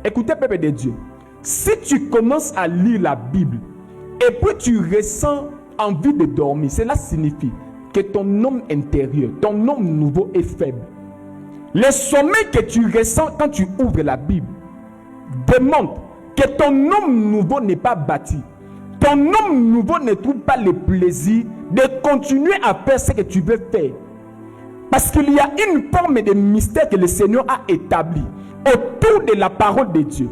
Écoutez, peuple de Dieu. Si tu commences à lire la Bible et puis tu ressens envie de dormir, cela signifie que ton homme intérieur, ton homme nouveau est faible. Le sommeil que tu ressens quand tu ouvres la Bible démontre que ton homme nouveau n'est pas bâti. Ton homme nouveau ne trouve pas le plaisir de continuer à faire ce que tu veux faire. Parce qu'il y a une forme de mystère que le Seigneur a établi autour de la parole de Dieu.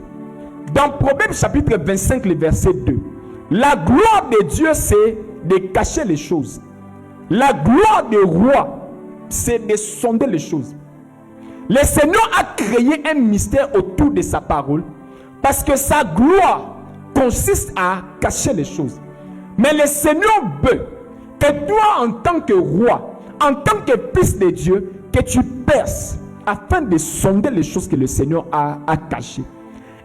Dans Proverbe chapitre 25, le verset 2, la gloire de Dieu, c'est de cacher les choses. La gloire du roi, c'est de sonder les choses. Le Seigneur a créé un mystère autour de sa parole parce que sa gloire consiste à cacher les choses. Mais le Seigneur veut que toi, en tant que roi, en tant que fils de Dieu, que tu perces afin de sonder les choses que le Seigneur a cachées.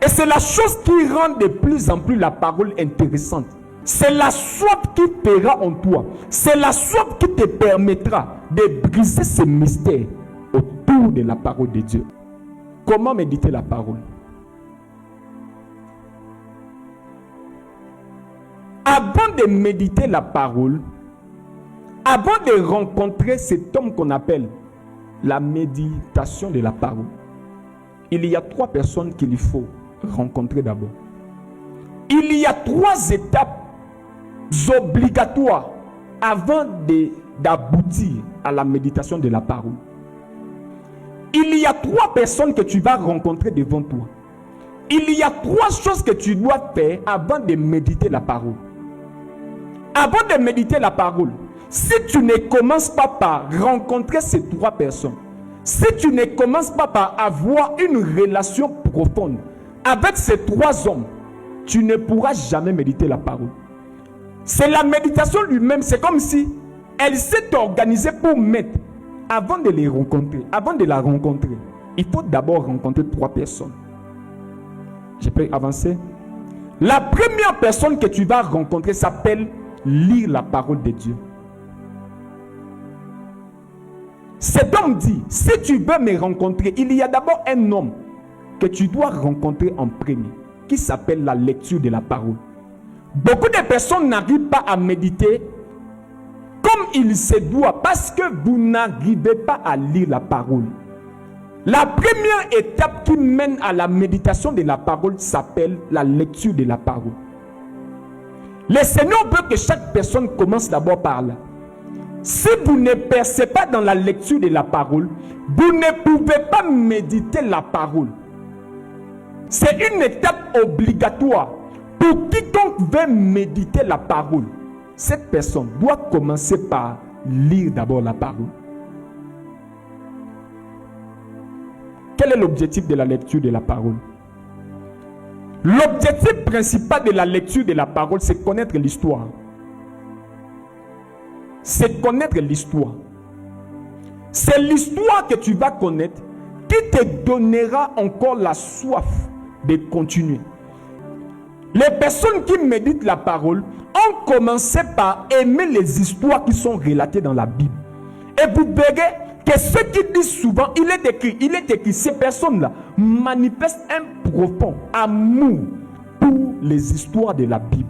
Et c'est la chose qui rend de plus en plus la parole intéressante. C'est la soif qui fera en toi. C'est la soif qui te permettra de briser ce mystère autour de la parole de Dieu. Comment méditer la parole? Avant de méditer la parole, avant de rencontrer cet homme qu'on appelle la méditation de la parole, il y a 3 personnes qu'il faut rencontrer d'abord. Il y a 3 étapes obligatoires avant d'aboutir à la méditation de la parole. Il y a 3 personnes que tu vas rencontrer devant toi. Il y a 3 choses que tu dois faire avant de méditer la parole. Avant de méditer la parole, si tu ne commences pas par rencontrer ces 3 personnes, si tu ne commences pas par avoir une relation profonde avec ces 3 hommes, tu ne pourras jamais méditer la parole. C'est la méditation lui-même, c'est comme si elle s'est organisée pour mettre, avant de les rencontrer, avant de la rencontrer, il faut d'abord rencontrer 3 personnes. Je peux avancer? La première personne que tu vas rencontrer s'appelle lire la parole de Dieu. Cet homme dit, si tu veux me rencontrer, il y a d'abord un homme que tu dois rencontrer en premier, qui s'appelle la lecture de la parole. Beaucoup de personnes n'arrivent pas à méditer comme il se doit parce que vous n'arrivez pas à lire la parole. La première étape qui mène à la méditation de la parole s'appelle la lecture de la parole. Le Seigneur veut que chaque personne commence d'abord par là. Si vous ne percez pas dans la lecture de la parole, vous ne pouvez pas méditer la parole. C'est une étape obligatoire. Pour quiconque veut méditer la parole, cette personne doit commencer par lire d'abord la parole. Quel est l'objectif de la lecture de la parole? L'objectif principal de la lecture de la parole, c'est connaître l'histoire. C'est connaître l'histoire. C'est l'histoire que tu vas connaître qui te donnera encore la soif de continuer. Les personnes qui méditent la parole ont commencé par aimer les histoires qui sont relatées dans la Bible. Et vous verrez que ceux qui disent souvent, il est écrit, ces personnes-là manifestent un profond amour pour les histoires de la Bible.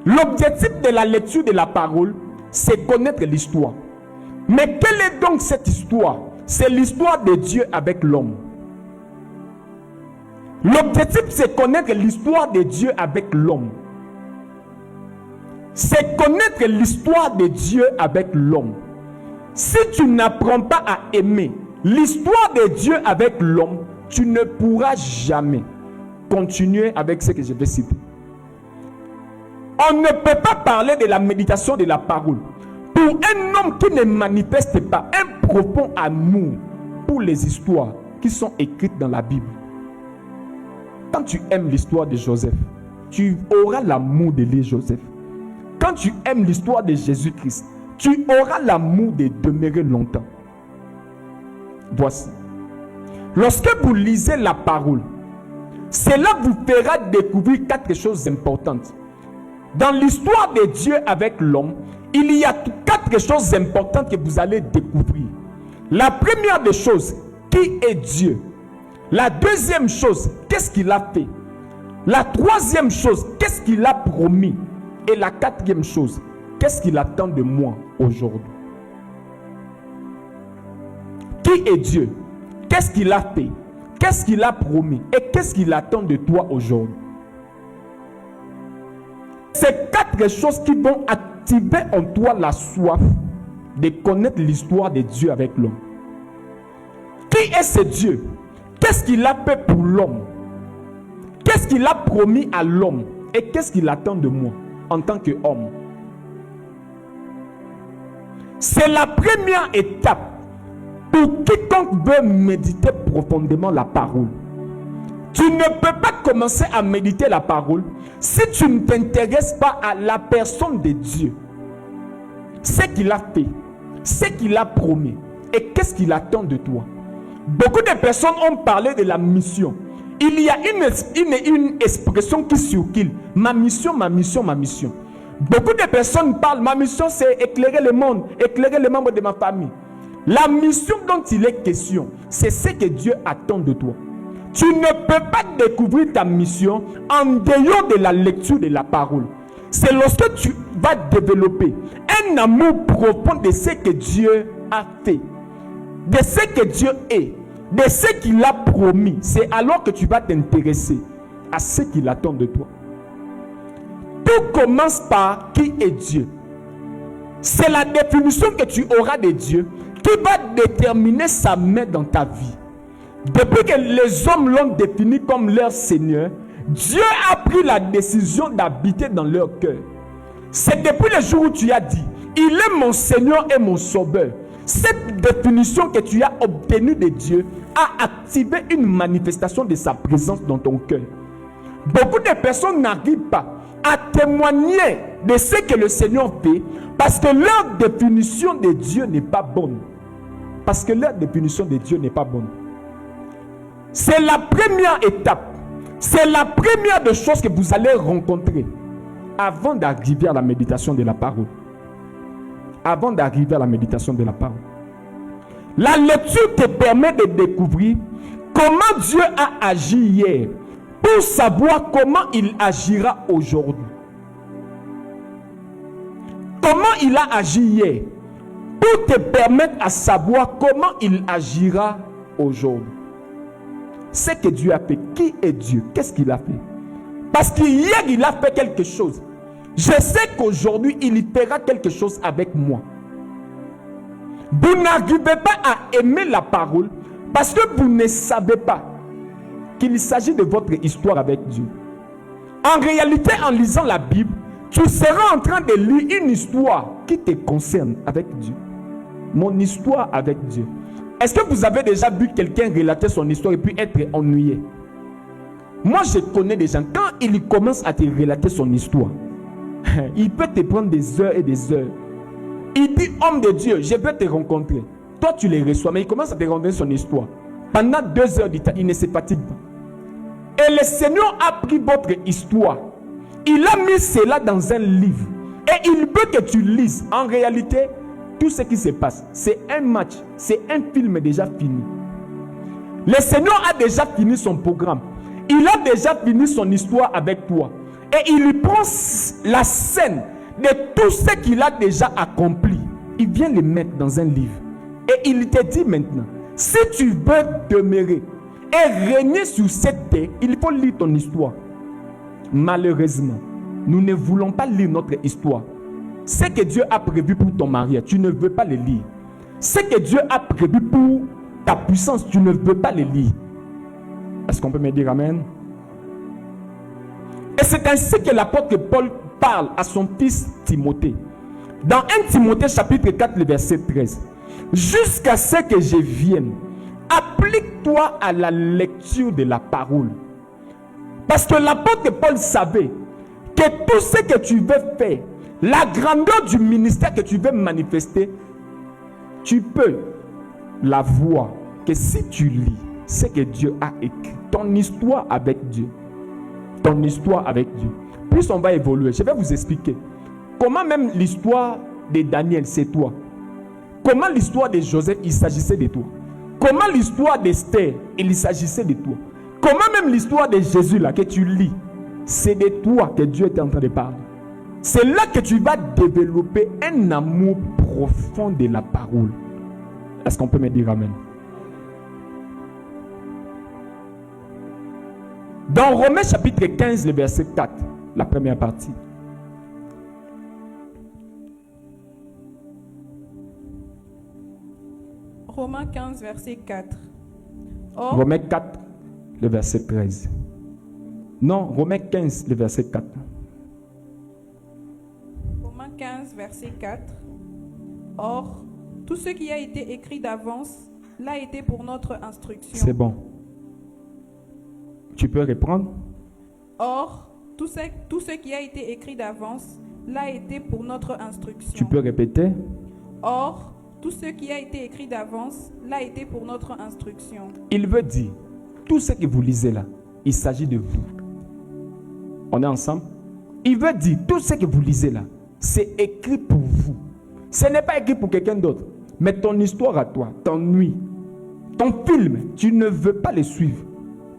L'objectif de la lecture de la parole, c'est connaître l'histoire. Mais quelle est donc cette histoire? C'est l'histoire de Dieu avec l'homme. L'objectif, c'est connaître l'histoire de Dieu avec l'homme. C'est connaître l'histoire de Dieu avec l'homme. Si tu n'apprends pas à aimer l'histoire de Dieu avec l'homme, tu ne pourras jamais continuer avec ce que je vais citer. On ne peut pas parler de la méditation de la parole pour un homme qui ne manifeste pas un profond amour pour les histoires qui sont écrites dans la Bible. Quand tu aimes l'histoire de Joseph, tu auras l'amour de lire Joseph. Quand tu aimes l'histoire de Jésus-Christ, tu auras l'amour de demeurer longtemps. Voici. Lorsque vous lisez la parole, cela vous fera découvrir 4 choses importantes. Dans l'histoire de Dieu avec l'homme, il y a 4 choses importantes que vous allez découvrir. La première des choses, qui est Dieu? La deuxième chose, qu'est-ce qu'il a fait? La troisième chose, qu'est-ce qu'il a promis? Et la quatrième chose, qu'est-ce qu'il attend de moi aujourd'hui? Qui est Dieu? Qu'est-ce qu'il a fait? Qu'est-ce qu'il a promis? Et qu'est-ce qu'il attend de toi aujourd'hui? C'est quatre choses qui vont activer en toi la soif de connaître l'histoire de Dieu avec l'homme. Qui est ce Dieu? Qu'est-ce qu'il a fait pour l'homme? Qu'est-ce qu'il a promis à l'homme? Et qu'est-ce qu'il attend de moi en tant qu'homme? C'est la première étape pour quiconque veut méditer profondément la parole. Tu ne peux pas commencer à méditer la parole si tu ne t'intéresses pas à la personne de Dieu. Ce qu'il a fait, ce qu'il a promis et qu'est-ce qu'il attend de toi. Beaucoup de personnes ont parlé de la mission. Il y a une expression qui circule. Ma mission, ma mission, ma mission. Beaucoup de personnes parlent, ma mission c'est éclairer le monde, éclairer les membres de ma famille. La mission dont il est question, c'est ce que Dieu attend de toi. Tu ne peux pas découvrir ta mission en dehors de la lecture de la parole. C'est lorsque tu vas développer un amour profond de ce que Dieu a fait, de ce que Dieu est, de ce qu'il a promis. C'est alors que tu vas t'intéresser à ce qu'il attend de toi. Tout commence par qui est Dieu. C'est la définition que tu auras de Dieu qui va déterminer sa main dans ta vie. Depuis que les hommes l'ont défini comme leur Seigneur, Dieu a pris la décision d'habiter dans leur cœur. C'est depuis le jour où tu as dit, il est mon Seigneur et mon Sauveur. Cette définition que tu as obtenue de Dieu a activé une manifestation de sa présence dans ton cœur. Beaucoup de personnes n'arrivent pas à témoigner de ce que le Seigneur fait parce que leur définition de Dieu n'est pas bonne. Parce que leur définition de Dieu n'est pas bonne. C'est la première étape. C'est la première des choses que vous allez rencontrer avant d'arriver à la méditation de la parole. Avant d'arriver à la méditation de la parole. La lecture te permet de découvrir comment Dieu a agi hier pour savoir comment il agira aujourd'hui. Comment il a agi hier pour te permettre à savoir comment il agira aujourd'hui. Ce que Dieu a fait. Qui est Dieu? Qu'est-ce qu'il a fait? Parce qu'hier il a fait quelque chose. Je sais qu'aujourd'hui il fera quelque chose avec moi. Vous n'arrivez pas à aimer la parole parce que vous ne savez pas qu'il s'agit de votre histoire avec Dieu. En réalité, en lisant la Bible, tu seras en train de lire une histoire qui te concerne avec Dieu. Mon histoire avec Dieu. Est-ce que vous avez déjà vu quelqu'un relater son histoire et puis être ennuyé? Moi, je connais des gens, quand il commence à te relater son histoire, il peut te prendre des heures et des heures. Il dit, homme de Dieu, je veux te rencontrer. Toi, tu les reçois, mais il commence à te raconter son histoire. Pendant 2 heures du temps, il ne se fatigue pas. Et le Seigneur a pris votre histoire. Il a mis cela dans un livre. Et il veut que tu lises. En réalité, tout ce qui se passe, c'est un match, c'est un film déjà fini. Le Seigneur a déjà fini son programme. Il a déjà fini son histoire avec toi. Et il lui prend la scène de tout ce qu'il a déjà accompli. Il vient le mettre dans un livre. Et il te dit maintenant, si tu veux demeurer et régner sur cette terre, il faut lire ton histoire. Malheureusement, nous ne voulons pas lire notre histoire. Ce que Dieu a prévu pour ton mariage, tu ne veux pas le lire. Ce que Dieu a prévu pour ta puissance, tu ne veux pas le lire. Est-ce qu'on peut me dire amen? Et c'est ainsi que l'apôtre Paul parle à son fils Timothée. Dans 1 Timothée chapitre 4, le verset 13. Jusqu'à ce que je vienne, applique-toi à la lecture de la parole. Parce que l'apôtre Paul savait que tout ce que tu veux faire, la grandeur du ministère que tu veux manifester, tu peux la voir que si tu lis ce que Dieu a écrit, ton histoire avec Dieu. Ton histoire avec Dieu. Plus on va évoluer, je vais vous expliquer comment même l'histoire de Daniel, c'est toi. Comment l'histoire de Joseph, il s'agissait de toi. Comment l'histoire d'Esther, il s'agissait de toi. Comment même l'histoire de Jésus là que tu lis, c'est de toi que Dieu est en train de parler. C'est là que tu vas développer un amour profond de la parole. Est-ce qu'on peut me dire amen? Dans Romains chapitre 15, le verset 4, la première partie. Romains 15, verset 4. Romains 4, le verset 13. Non, Romains 15, le verset 4. Romains 15, verset 4. Or, tout ce qui a été écrit d'avance l'a été pour notre instruction. C'est bon. Tu peux reprendre? Or, tout ce qui a été écrit d'avance l'a été pour notre instruction. Tu peux répéter? Or, tout ce qui a été écrit d'avance l'a été pour notre instruction. Il veut dire, tout ce que vous lisez là, il s'agit de vous. On est ensemble? Il veut dire, tout ce que vous lisez là, c'est écrit pour vous. Ce n'est pas écrit pour quelqu'un d'autre. Mais ton histoire à toi, ton nuit, ton film, tu ne veux pas le suivre.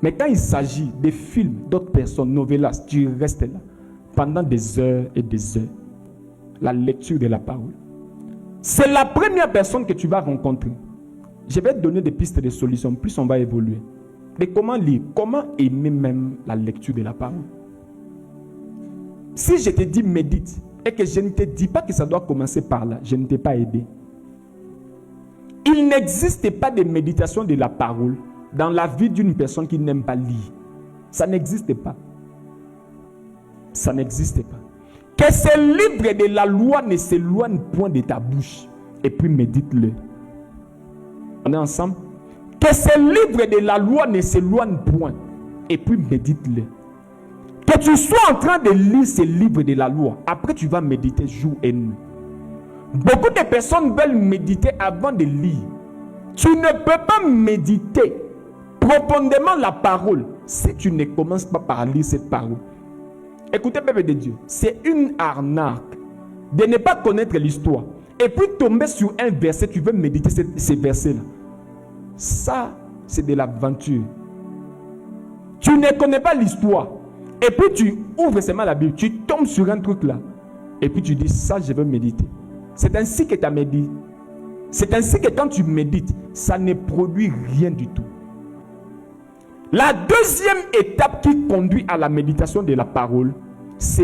Mais quand il s'agit des films d'autres personnes, novellas, tu restes là pendant des heures et des heures. La lecture de la parole. C'est la première personne que tu vas rencontrer. Je vais te donner des pistes de solutions, plus on va évoluer. Mais comment lire? Comment aimer même la lecture de la parole? Si je te dis médite et que je ne te dis pas que ça doit commencer par là, je ne t'ai pas aidé. Il n'existe pas de méditation de la parole dans la vie d'une personne qui n'aime pas lire. Ça n'existe pas. Ça n'existe pas. Que ce livre de la loi ne s'éloigne point de ta bouche. Et puis médite-le. On est ensemble? Que ce livre de la loi ne s'éloigne point. Et puis médite-le. Que tu sois en train de lire ce livre de la loi. Après tu vas méditer jour et nuit. Beaucoup de personnes veulent méditer avant de lire. Tu ne peux pas méditer profondément la parole si tu ne commences pas par lire cette parole. Écoutez, peuple de Dieu, c'est une arnaque de ne pas connaître l'histoire et puis tomber sur un verset, tu veux méditer ces versets-là. Ça, c'est de l'aventure. Tu ne connais pas l'histoire et puis tu ouvres seulement la Bible, tu tombes sur un truc là et puis tu dis ça, je veux méditer. C'est ainsi que tu as médité. C'est ainsi que quand tu médites, ça ne produit rien du tout. La deuxième étape qui conduit à la méditation de la parole, c'est